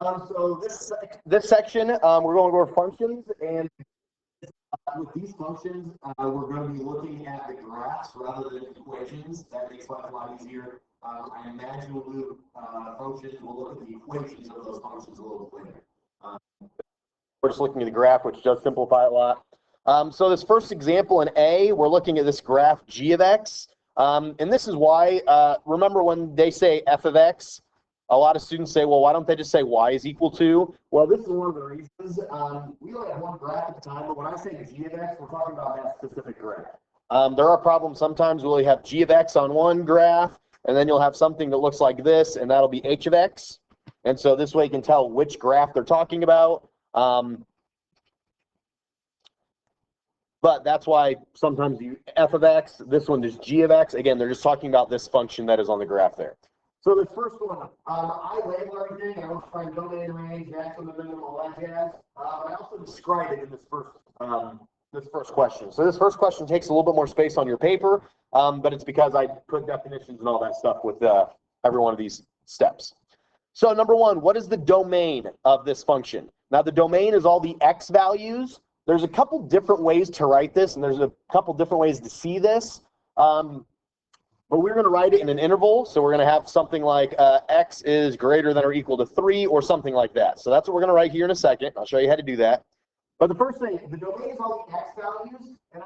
So this section, we're going to go over functions, and with these functions, we're going to be looking at the graphs rather than equations. That makes life a lot easier. I imagine we'll do functions. We'll look at the equations of those functions a little bit later. We're just looking at the graph, which does simplify a lot. So this first example in A, we're looking at this graph g of x. And this is why, remember when they say f of x, a lot of students say, well, why don't they just say y is equal to? Well, this is one of the reasons. We only have one graph at the time, but when I say g of x, we're talking about that specific graph. There are problems sometimes where you have g of x on one graph, and then you'll have something that looks like this, and that'll be h of x. And so this way you can tell which graph they're talking about. But that's why sometimes you f of x, this one is g of x. Again, they're just talking about this function that is on the graph there. So this first one, I label everything. I don't find domain range, maximum, minimum, all that jazz. But I also describe it in this first question. So this first question takes a little bit more space on your paper, but it's because I put definitions and all that stuff with every one of these steps. So number one, what is the domain of this function? Now the domain is all the x values. There's a couple different ways to write this, and there's a couple different ways to see this. But we're going to write it in an interval, so we're going to have something like x is greater than or equal to 3 or something like that. So that's what we're going to write here in a second. I'll show you how to do that. But the first thing, the domain is all the x values, and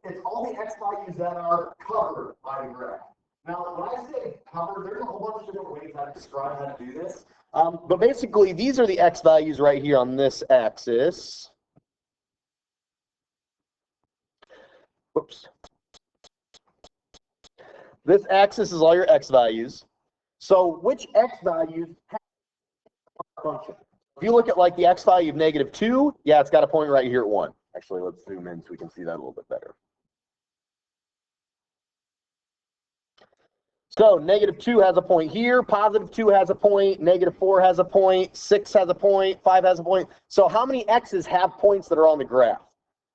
it's all the x values that are covered by the graph. Now, when I say covered, there's a whole bunch of different ways I describe how to do this. But basically, these are the x values right here on this axis. Whoops. This axis is all your x values. So which x values have a function? If you look at like the x value of -2, yeah, it's got a point right here at 1. Actually, let's zoom in so we can see that a little bit better. So -2 has a point here, +2 has a point, -4 has a point, 6 has a point, 5 has a point. So how many x's have points that are on the graph?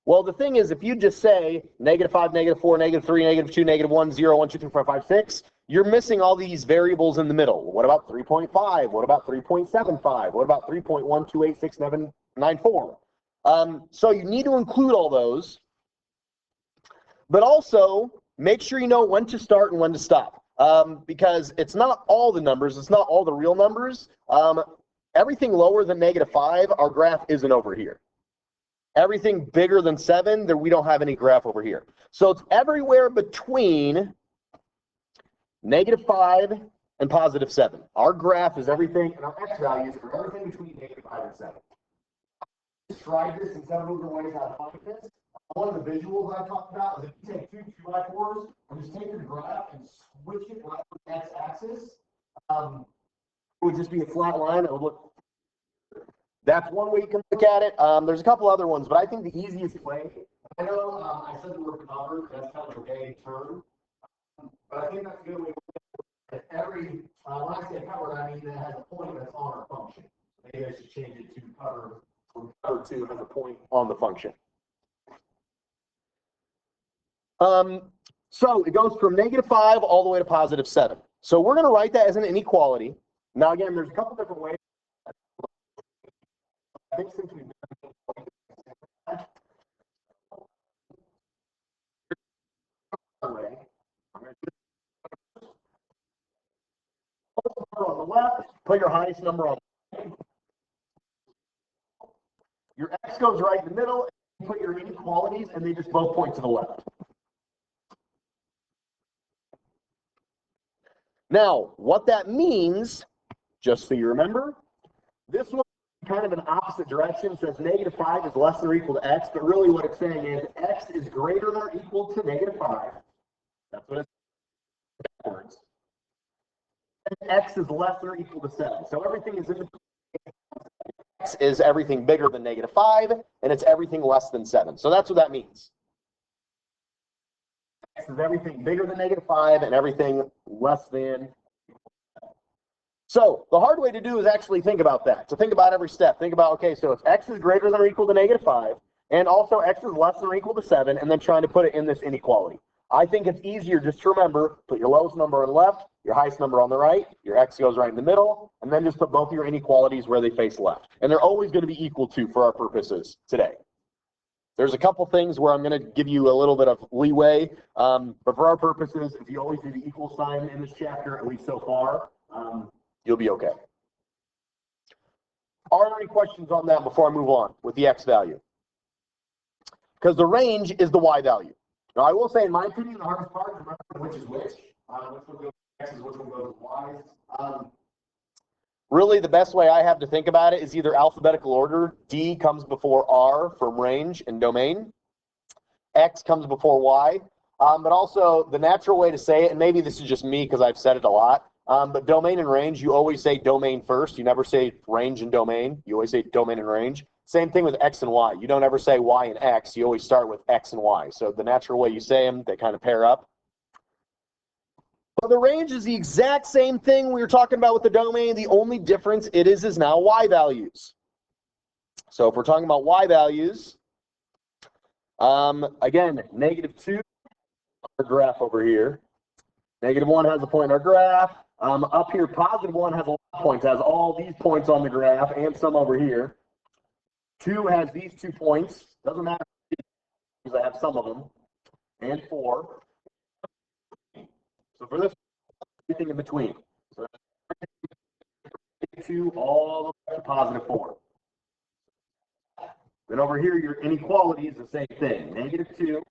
Well, the thing is, if you just say -5, -4, -3, -2, -1, 0, 1, 2, 3, 4, 5, 6, you're missing all these variables in the middle. What about 3.5? What about 3.75? What about 3.1286794? So you need to include all those, but also make sure you know when to start and when to stop, because it's not all the numbers. It's not all the real numbers. Everything lower than -5, our graph isn't over here. Everything bigger than 7, then we don't have any graph over here. So it's everywhere between -5 and +7. Our graph is everything, and our x values are everything between -5 and 7. I described this in several different ways how to find this. One of the visuals I talked about is if you take two 2x4s and just take your graph and switch it right to the x-axis, it would just be a flat line. It would look. That's one way you can look at it. There's a couple other ones, but I think the easiest way, I know I said the word covered, that's kind of a vague term, but I think that's a good way to look at it. When I say covered, I mean that has a point that's on our function. Maybe I should change it to cover, from cover to has a point on the function. So it goes from -5 all the way to +7. So we're going to write that as an inequality. Now, again, there's a couple different ways. I think since we've done on the left, put your highest number on. Your x goes right in the middle, and put your inequalities, and they just both point to the left. Now, what that means, just so you remember, this one kind of an opposite direction, says -5 is less than or equal to x, but really what it's saying is x is greater than or equal to -5. That's what it's backwards. And x is less than or equal to 7. So everything is in between. X is everything bigger than -5, and it's everything less than 7. So that's what that means. X is everything bigger than -5 and everything less than. So the hard way to do is actually think about that. So think about every step. Think about, okay, so if x is greater than or equal to -5, and also x is less than or equal to 7, and then trying to put it in this inequality. I think it's easier just to remember, put your lowest number on the left, your highest number on the right, your x goes right in the middle, and then just put both of your inequalities where they face left. And they're always going to be equal to for our purposes today. There's a couple things where I'm going to give you a little bit of leeway, but for our purposes, if you always do the equal sign in this chapter, at least so far, you'll be okay. Are there any questions on that before I move on with the x value? Because the range is the y value. Now, I will say, in my opinion, the hardest part is remember which is which. Which one goes to x's, which one goes to y's. Really, the best way I have to think about it is either alphabetical order. D comes before R from range and domain. X comes before Y. But also, the natural way to say it, and maybe this is just me because I've said it a lot, but domain and range, you always say domain first. You never say range and domain. You always say domain and range. Same thing with X and Y. You don't ever say Y and X. You always start with X and Y. So the natural way you say them, they kind of pair up. But the range is the exact same thing we were talking about with the domain. The only difference it is now Y values. So if we're talking about Y values, again, -2, our graph over here. -1 has a point in our graph. Up here, +1 has a lot of points, has all these points on the graph and some over here. 2 has these 2 points. Doesn't matter because I have some of them. And 4. So for this, everything in between. So 2 all the way to +4. Then over here, your inequality is the same thing. -2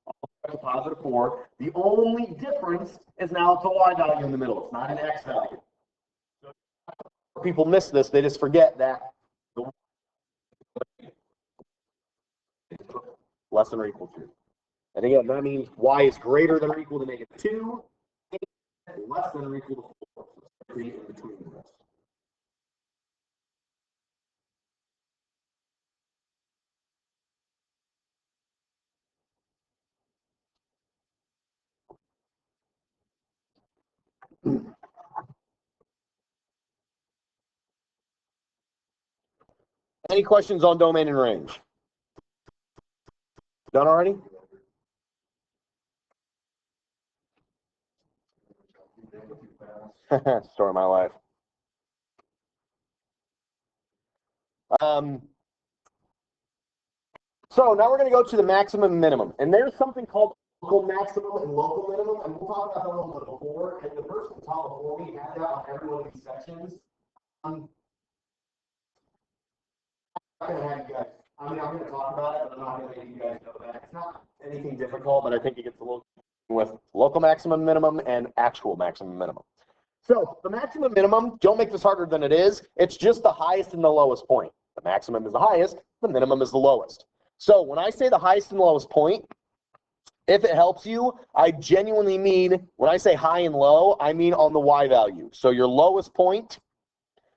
all the way to +4. The only difference is now it's a y value in the middle. It's not an x value. So people miss this. They just forget that the less than or equal to. And again, that means y is greater than or equal to -2, and less than or equal to 4. So in between this. Any questions on domain and range? Done already? Story of my life. So now we're going to go to the maximum and minimum. And there's something called local maximum and local minimum. And we'll talk about that a little bit before. And the person taught before me had that on every one of these sections. I'm not going to have you guys, I'm going to talk about it, but I'm not going to make you guys know that. It's not anything difficult, but I think it gets a little with local maximum minimum and actual maximum minimum. So the maximum minimum, don't make this harder than it is. It's just the highest and the lowest point. The maximum is the highest, the minimum is the lowest. So when I say the highest and lowest point, if it helps you, I genuinely mean, when I say high and low, I mean on the y value. So your lowest point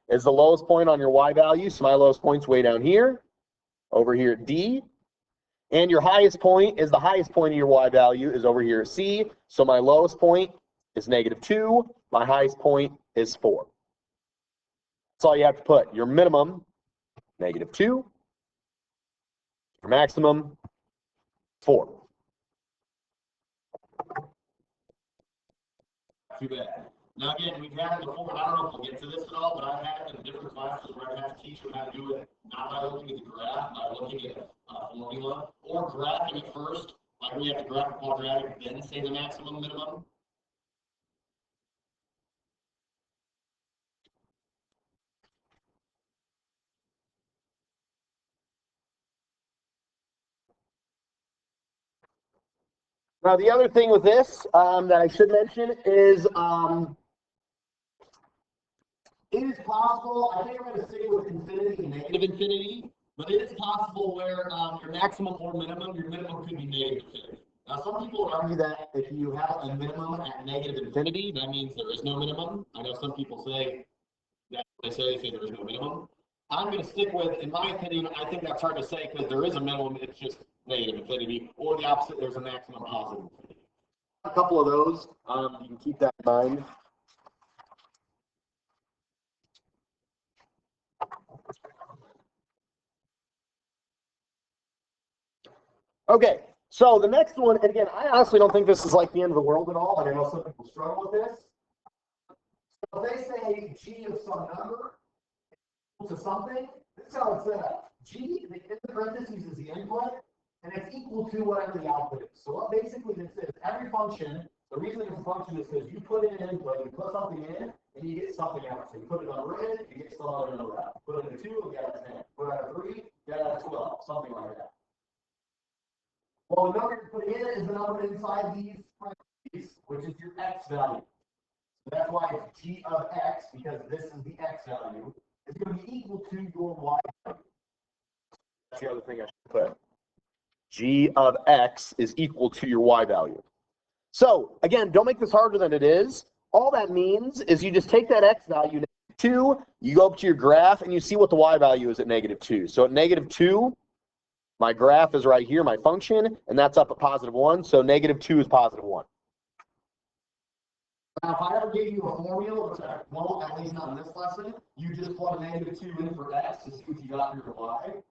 is the lowest point on your y value. So my lowest point's way down here, over here at D. And your highest point is the highest point of your y value is over here at C. So my lowest point is -2. My highest point is 4. That's all you have to put. Your minimum, -2. Your maximum, 4. Too bad. Now again, we've had it before, and I don't know if we'll get to this at all, but I've had it in different classes where I have to teach them how to do it, not by looking at the graph, by looking at a formula, or graphing it first, like we have to graph a quadratic, then say the maximum, minimum. Now, the other thing with this that I should mention is it is possible, I think I'm going to stick with infinity and negative infinity, but it is possible where your maximum or minimum, your minimum could be negative infinity. Now, some people would argue that if you have a minimum at negative infinity, that means there is no minimum. I know some people say that they say there is no minimum. I'm going to stick with, in my opinion, I think that's hard to say because there is a minimum, it's just negative infinity, or the opposite, there's a maximum positive infinity. A couple of those, you can keep that in mind. Okay, So the next one, and again, I honestly don't think this is like the end of the world at all, and I know some people struggle with this. So if they say G of some number to something, this is how it's set up. G, in the parentheses, is the input, and it's equal to whatever the output is. So what basically this is, every function, the reason it's a function is because you put in an input, you put something in, and you get something out. So you put a number in, you get some number out. Put in a 2, you get a 10. Put in a 3, you get a 12, something like that. Well, the number you're putting in is the number inside these parentheses, which is your x value. So that's why it's G of x, because this is the x value. It's going to be equal to your y value. That's the other thing I should put. G of x is equal to your y value. So, again, don't make this harder than it is. All that means is you just take that x value, -2, you go up to your graph, and you see what the y value is at -2. So at -2, my graph is right here, my function, and that's up at +1, so -2 is +1. Now, if I ever gave you a formula, which I won't, at least not in this lesson, you just plug -2 in for x to see what you got for your y.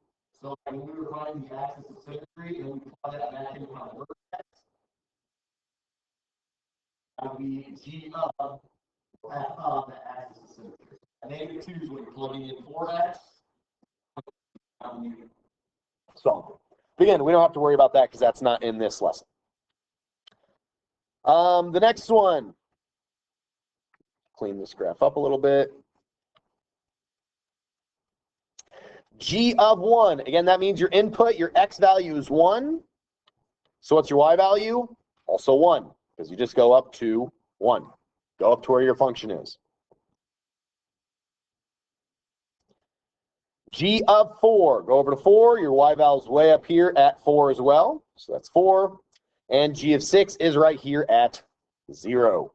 So when we were finding the axis of symmetry, and we plug that back into my vertex, that would be G of f of the axis of symmetry. And -2 is when you're plugging in 4x. So, again, we don't have to worry about that because that's not in this lesson. The next one. Clean this graph up a little bit. G of 1. Again, that means your input, your x value is 1. So what's your y value? Also 1, because you just go up to 1. Go up to where your function is. G of 4. Go over to 4. Your y value is way up here at 4 as well. So that's 4. And G of 6 is right here at 0.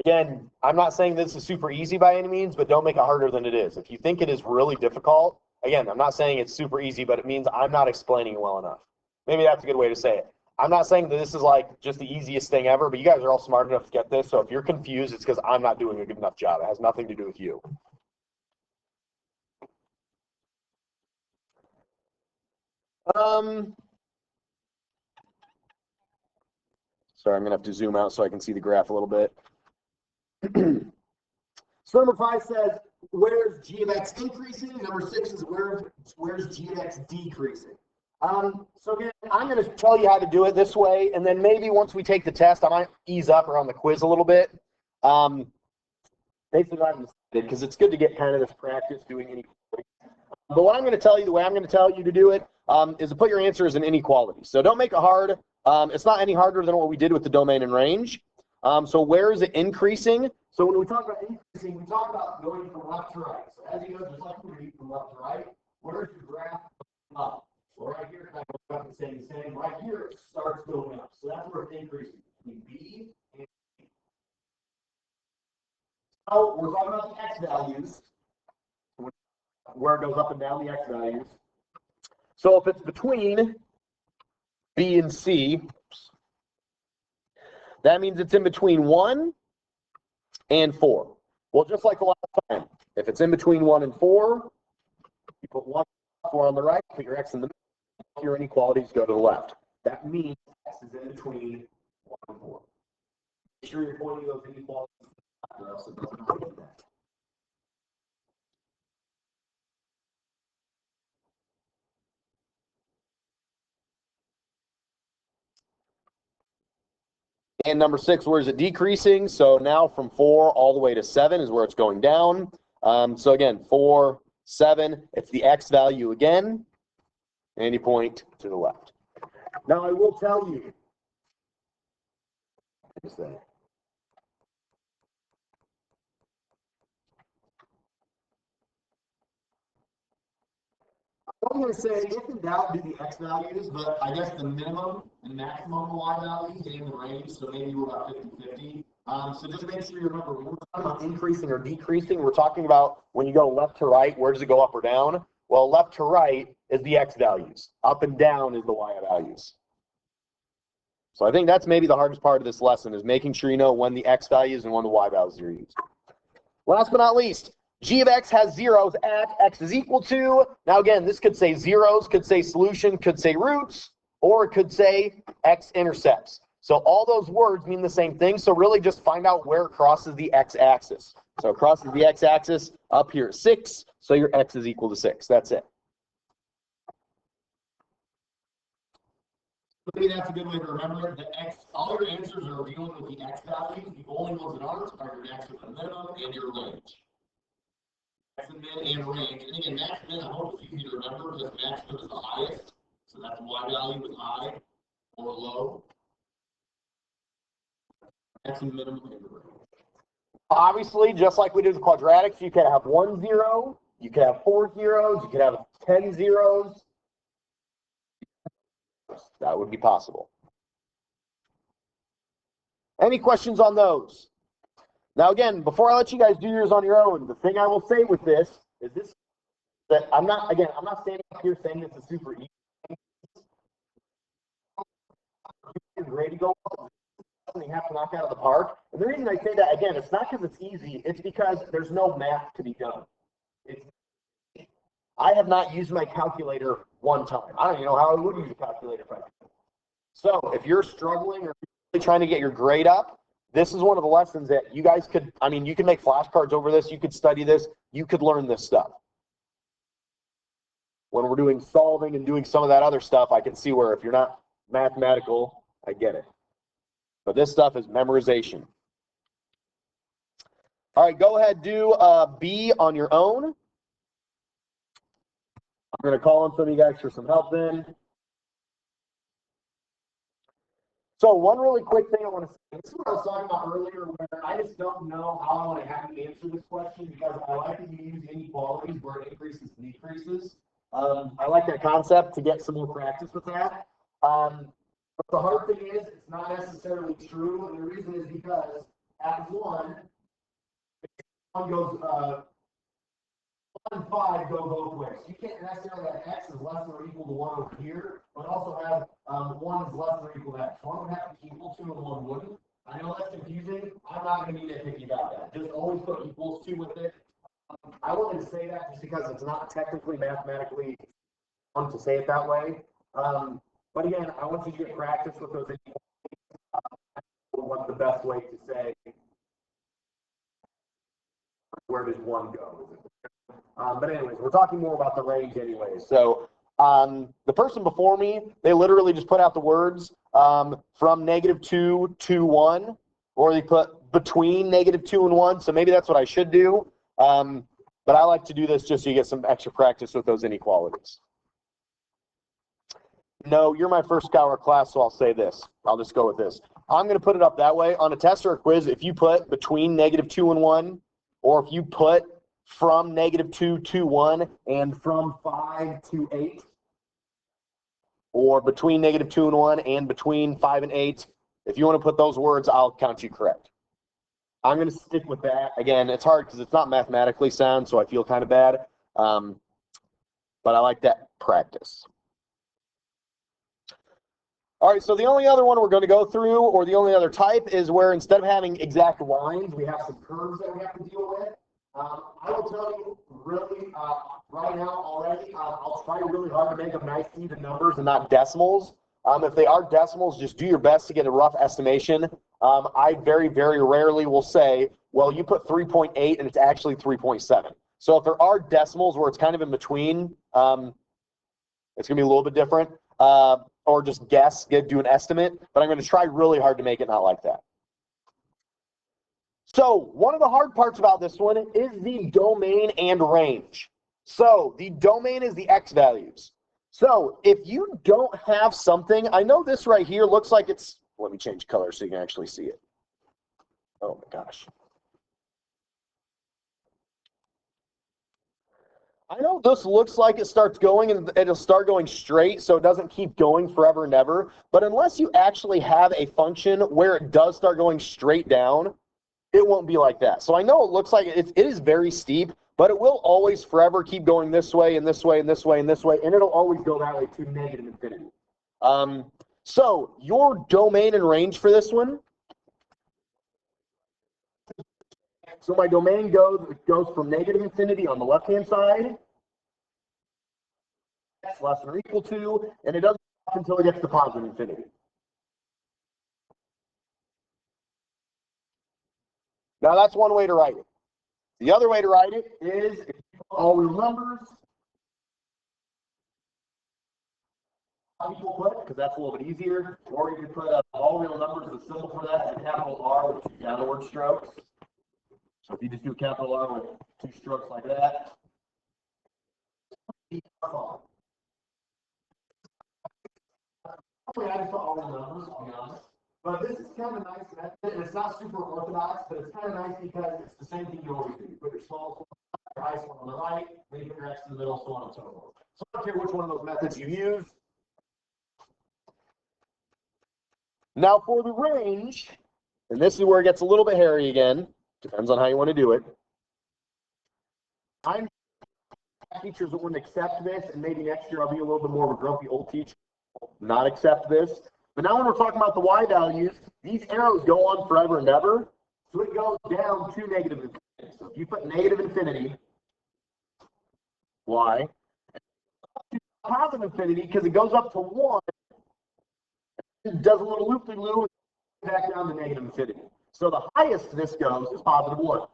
Again, I'm not saying this is super easy by any means, but don't make it harder than it is. If you think it is really difficult, again, I'm not saying it's super easy, but it means I'm not explaining it well enough. Maybe that's a good way to say it. I'm not saying that this is like just the easiest thing ever, but you guys are all smart enough to get this. So if you're confused, it's because I'm not doing a good enough job. It has nothing to do with you. Sorry, I'm going to have to zoom out so I can see the graph a little bit. So number 5 says, where's G of x increasing? Number 6 is where's G of x decreasing? So again, I'm going to tell you how to do it this way, and then maybe once we take the test, I might ease up around the quiz a little bit. Basically, I'm because it's good to get kind of this practice doing inequality. But what I'm going to tell you, the way I'm going to tell you to do it, is to put your answers in inequality. So don't make it hard. It's not any harder than what we did with the domain and range. So where is it increasing? So when we talk about increasing, we talk about going from left to right. So as you go, just like we read from left to right, where's your graph up? So right here, it's not going up and staying the same. Right here, it starts going up. So that's where it's increasing between B and C. So we're talking about the x values, where it goes up and down the x values. So if it's between B and C, that means it's in between 1 and 4. Well, just like the last time, if it's in between 1 and 4, you put 1 and 4 on the right, put your x in the middle, your inequalities go to the left. That means x is in between 1 and 4. Make sure you're pointing those inequalities or else it does not do that. And number 6, where is it decreasing? So now from 4 all the way to 7 is where it's going down. So again, 4, 7, it's the x value again, and you point to the left. Now I will tell you, I'm going to say, if in doubt, do the x values, but I guess the minimum and maximum y values in the range, so maybe we're about 50-50. So just make sure you remember, when we're talking about increasing or decreasing, we're talking about when you go left to right, where does it go up or down? Well, left to right is the x values. Up and down is the y values. So I think that's maybe the hardest part of this lesson, is making sure you know when the x values and when the y values are used. Last but not least, g of x has zeros at x is equal to. Now again, this could say zeros, could say solution, could say roots, or it could say x-intercepts. So all those words mean the same thing. So really just find out where it crosses the x-axis. So it crosses the x-axis up here at 6. So your x is equal to 6. That's it. Maybe that's a good way to remember the x. All your answers are dealing with the x values. The only ones that aren't are your maximum, minimum, and your range. Maximum, min, and range. And again, max, min, I hope it's easy to remember because maximum is the highest. So that's y value is high or low. Maximum, minimum, and range. Obviously, just like we did with quadratics, you could have 1 0, you could have 4 zeros, you could have 10 zeros. That would be possible. Any questions on those? Now, again, before I let you guys do yours on your own, the thing I will say with this is this, that I'm not standing up here saying this is super easy. It's ready to go. You have to knock out of the park. And the reason I say that, again, it's not because it's easy, it's because there's no math to be done. I have not used my calculator one time. I don't even know how I would use a calculator if I could. So if you're struggling or really trying to get your grade up, this is one of the lessons that you guys could, I mean, you can make flashcards over this, you could study this, you could learn this stuff. When we're doing solving and doing some of that other stuff, I can see where if you're not mathematical, I get it. But this stuff is memorization. All right, go ahead, do B on your own. I'm going to call on some of you guys for some help then. So one really quick thing I want to say, this is what I was talking about earlier, where I just don't know how I want to have you answer this question because I like to use inequalities where it increases and decreases. I like that concept to get some more practice with that. But the hard thing is, it's not necessarily true, and the reason is because at 1 goes, 1 and 5 go both ways. You can't necessarily have x is less than or equal to 1 over here, but also have 1 is less than or equal to x. 1 would have to be equal to and 1 wouldn't. I know that's confusing. I'm not going to be nitpicky about that. Just always put equals to with it. I wanted to say that just because it's not technically mathematically fun to say it that way. But again, I want you to get practice with those inequalities. What's the best way to say where does 1 go? But anyways, we're talking more about the range anyways. So the person before me, they literally just put out the words from -2 to 1, or they put between -2 and 1. So maybe that's what I should do. But I like to do this just so you get some extra practice with those inequalities. No, you're my first hour class, so I'll say this. I'll just go with this. I'm going to put it up that way. On a test or a quiz, if you put between -2 and 1, or if you put from -2 to 1 and from 5 to 8, or between -2 and 1 and between 5 and 8, if you want to put those words, I'll count you correct. I'm going to stick with that. Again, it's hard because it's not mathematically sound, so I feel kind of bad. But I like that practice. All right, so the only other one we're going to go through, or the only other type, is where instead of having exact lines, we have some curves that we have to deal with. I will tell you really right now already, I'll try really hard to make them nice even numbers and not decimals. If they are decimals, just do your best to get a rough estimation. I very, very rarely will say, well, you put 3.8 and it's actually 3.7. So if there are decimals where it's kind of in between, it's going to be a little bit different. Or just guess, do an estimate, but I'm going to try really hard to make it not like that. So one of the hard parts about this one is the domain and range. So the domain is the x values. So if you don't have something, I know this right here looks like it's, let me change color so you can actually see it. Oh my gosh. I know this looks like it starts going and it'll start going straight, so it doesn't keep going forever and ever. But unless you actually have a function where it does start going straight down, it won't be like that. So I know it looks like it is very steep, but it will always forever keep going this way and this way and this way and this way, and it'll always go that way to negative infinity. So your domain and range for this one, So my domain goes from negative infinity on the left-hand side, x less than or equal to, and it doesn't stop until it gets to positive infinity. Now that's one way to write it. The other way to write it is if you put all real numbers, because that's a little bit easier, or you can put all real numbers. The symbol for that is a capital R with 2 downward strokes. So if you just do a capital R with 2 strokes like that, I just put all real numbers, I'll be honest. But this is kind of nice method, and it's not super orthodox, but it's kind of nice because it's the same thing you always do. You put your smallest one, your highest one on the right, then you put your x in the middle, so on and so forth. So I don't care which one of those methods you use. Now for the range, and this is where it gets a little bit hairy again, depends on how you want to do it. I'm teachers that wouldn't accept this, and maybe next year I'll be a little bit more of a grumpy old teacher, not accept this. But now when we're talking about the y values, these arrows go on forever and ever, so it goes down to negative infinity. So if you put negative infinity, y, positive infinity, because it goes up to 1, it does a little loop-de-loop, back down to negative infinity. So the highest this goes is positive 1.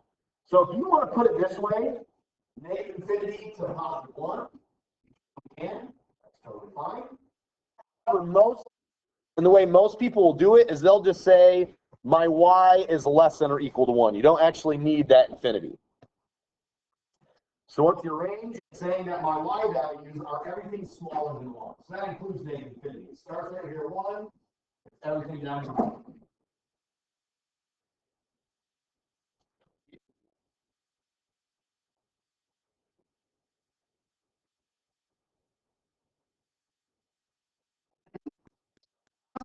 So if you want to put it this way, negative infinity to positive 1, you can. That's totally fine. For and the way most people will do it is they'll just say, my y is less than or equal to 1. You don't actually need that infinity. So what's your range? It's saying that my y values are everything smaller than 1. So that includes negative infinity. It starts right here, 1, everything down to 1.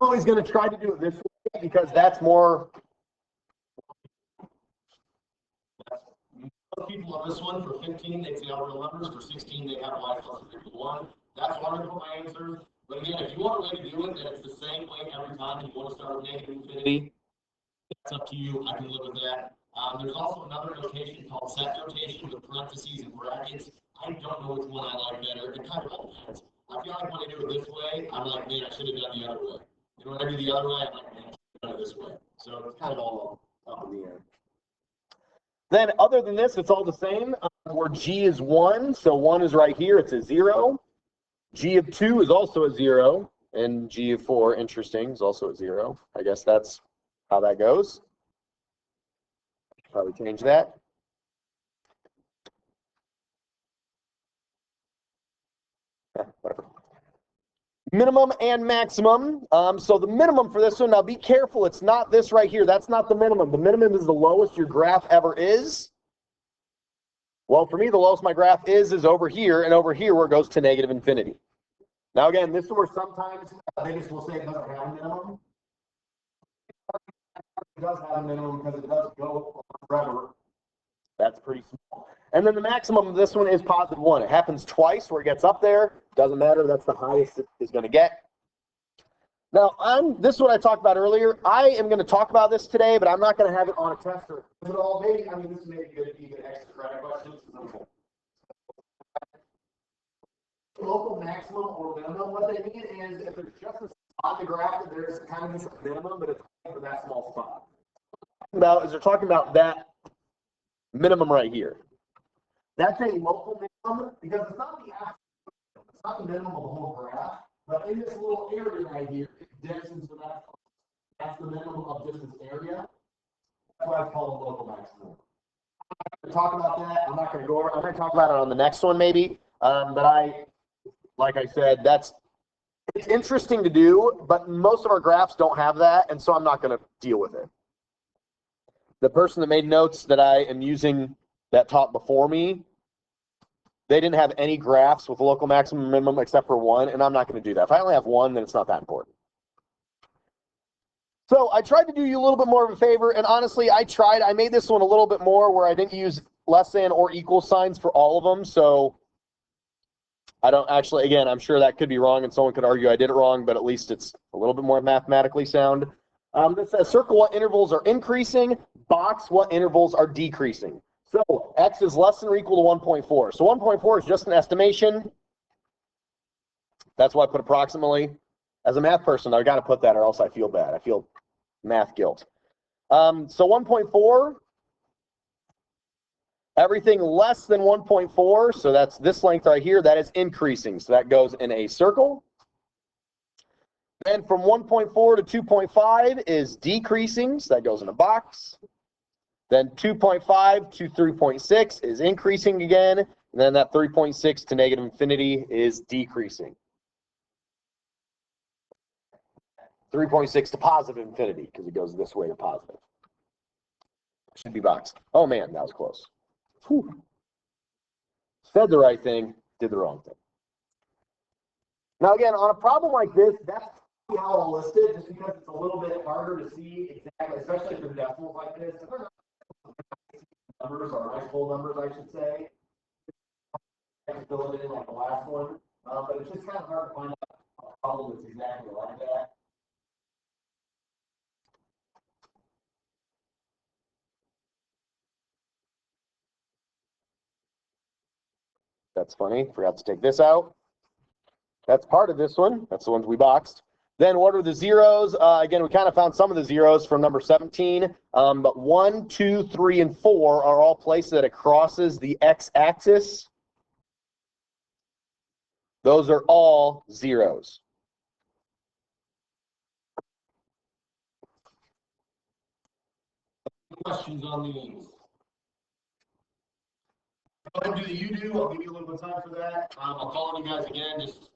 I'm always going to try to do it this way because that's more. Most people on this one, for 15, they say all real numbers. For 16, they have y plus or equal to 1. That's why I'm going to put my answer. But again, if you want a way to do it, that it's the same way every time. You want to start with negative infinity, that's up to you. I can live with that. There's also another notation called set notation with parentheses and brackets. I don't know which one I like better. It kind of all depends. I feel like when I do it this way, I'm like, man, I should have done the other way. You know, when I do the other way, I'm like, man, I should have done it this way. So it's kind of all up in the air. Then other than this, it's all the same. Where G is 1, so 1 is right here, it's a 0. G of 2 is also a 0, and G of 4, interesting, is also a 0. I guess that's how that goes. Probably change that. Whatever. Minimum and maximum. So the minimum for this one, now be careful, it's not this right here. That's not the minimum. The minimum is the lowest your graph ever is. Well, for me, the lowest my graph is over here, and over here where it goes to negative infinity. Now, again, this is where sometimes Vegas will say it doesn't have a minimum. It does have a minimum because it does go forever. That's pretty small. And then the maximum of this one is positive 1. It happens twice where it gets up there. Doesn't matter. That's the highest it is going to get. Now, this is what I talked about earlier. I am going to talk about this today, but I'm not going to have it on a test or at all. Maybe, I mean, this may be good if you get extra credit questions. Local maximum or minimum, what they mean is if there's just a spot on the graph, there's kind of a minimum, but it's for that small spot. They're talking about that minimum right here. That's a local minimum because it's not the actual, it's not the minimum of the whole graph, but in this little area right here, it dips into that. That's the minimum of just this area. That's why it's called a local maximum. I'm not going to talk about that. I'm not going to go over. I'm going to talk about it on the next one maybe. But like I said, it's interesting to do, but most of our graphs don't have that, and so I'm not going to deal with it. The person that made notes that I am using that taught before me, they didn't have any graphs with local maximum and minimum except for one, and I'm not going to do that. If I only have one, then it's not that important. So I tried to do you a little bit more of a favor, and honestly, I made this one a little bit more where I didn't use less than or equal signs for all of them, so I don't actually, again, I'm sure that could be wrong, and someone could argue I did it wrong, but at least it's a little bit more mathematically sound. This says circle what intervals are increasing. box what intervals are decreasing. So x is less than or equal to 1.4. So 1.4 is just an estimation. That's why I put approximately. As a math person, I got to put that or else I feel bad. I feel math guilt. So 1.4, everything less than 1.4, so that's this length right here, that is increasing. So that goes in a circle. Then from 1.4 to 2.5 is decreasing, so that goes in a box. Then 2.5 to 3.6 is increasing again. And then that 3.6 to negative infinity is decreasing. 3.6 to positive infinity, because it goes this way to positive. Should be boxed. Oh man, that was close. Whew. Said the right thing, did the wrong thing. Now again, on a problem like this, that's how I'll list it, just because it's a little bit harder to see exactly, especially for decimals like this. Numbers or nice whole numbers, I should say. I can fill it in like the last one, but it's just kind of hard to find out a problem that's exactly like that. That's funny. Forgot to take this out. That's part of this one. That's the ones we boxed. Then what are the zeros? Again, we kind of found some of the zeros from number 17, but 1, 2, 3, and 4 are all places that it crosses the x-axis. Those are all zeros. Questions on these? Go ahead and do the you do. I'll give you a little bit of time for that. I'll call on you guys again. Just